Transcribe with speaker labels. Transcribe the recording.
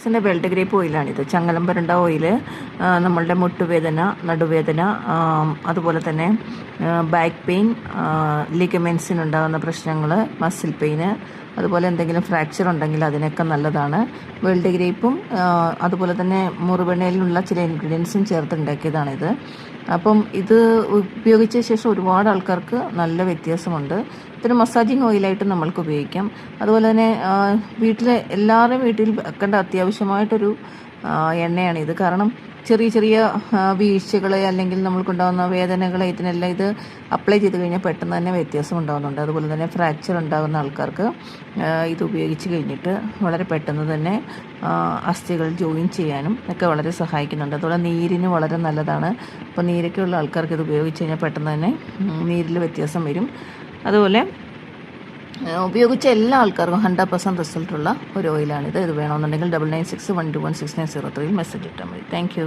Speaker 1: ിൻ്റെ belt grape ഓയിലാണിത്. ചങ്ങലം oil നമ്മളുടെ മുട്ടുവേദന, നടുവേദന, അതുപോലെ തന്നെ ബാക്ക് പെയിൻ, ലിഗമെൻസിനുണ്ടാകുന്ന പ്രശ്നങ്ങൾ, മസിൽ പെയിന്, അതുപോലെ എന്തെങ്കിലും ഫ്രാക്ചർ ഉണ്ടെങ്കിൽ അതിനൊക്കെ നല്ലതാണ്. ബെൽറ്റ് ഗ്രേപ്പും അതുപോലെ തന്നെ മുറിവെണ്ണയിലുള്ള ചില ഇൻഗ്രീഡിയൻസും ചേർത്ത് ഉണ്ടാക്കിയതാണിത്. അപ്പം ഇത് ഉപയോഗിച്ച ശേഷം ഒരുപാട് ആൾക്കാർക്ക് നല്ല വ്യത്യാസമുണ്ട്. ഇതൊരു മസാജിങ് ഓയിലായിട്ട് നമ്മൾക്ക് ഉപയോഗിക്കാം. അതുപോലെ തന്നെ എല്ലാവരുടെയും വീട്ടിൽ വെക്കേണ്ട അത്യാവശ്യമായിട്ടൊരു എണ്ണയാണിത്. കാരണം ചെറിയ ചെറിയ വീഴ്ചകൾ അല്ലെങ്കിൽ നമ്മൾക്കുണ്ടാകുന്ന വേദനകൾ ഇതിനെല്ലാം ഇത് അപ്ലൈ ചെയ്ത് കഴിഞ്ഞാൽ പെട്ടെന്ന് തന്നെ വ്യത്യാസം ഉണ്ടാകുന്നുണ്ട്. അതുപോലെ തന്നെ ഫ്രാക്ചർ ഉണ്ടാകുന്ന ആൾക്കാർക്ക് ഇത് ഉപയോഗിച്ച് കഴിഞ്ഞിട്ട് വളരെ പെട്ടെന്ന് തന്നെ അസ്ഥികൾ ജോയിൻ ചെയ്യാനും ഒക്കെ വളരെ സഹായിക്കുന്നുണ്ട്. അതുപോലെ നീരിന് വളരെ നല്ലതാണ്. അപ്പോൾ നീരൊക്കെ ഉള്ള ആൾക്കാർക്ക് ഇത് ഉപയോഗിച്ച് കഴിഞ്ഞാൽ പെട്ടെന്ന് തന്നെ നീരിൽ വ്യത്യാസം വരും. അതുപോലെ ഉപയോഗിച്ച എല്ലാ ആൾക്കാർക്കും 100% റിസൾട്ടുള്ള ഒരു ഓയിലാണിത്. ഇത് വേണമെന്നുണ്ടെങ്കിൽ 9961216903 മെസ്സേജ് ഇട്ടാൽ മതി. Thank you.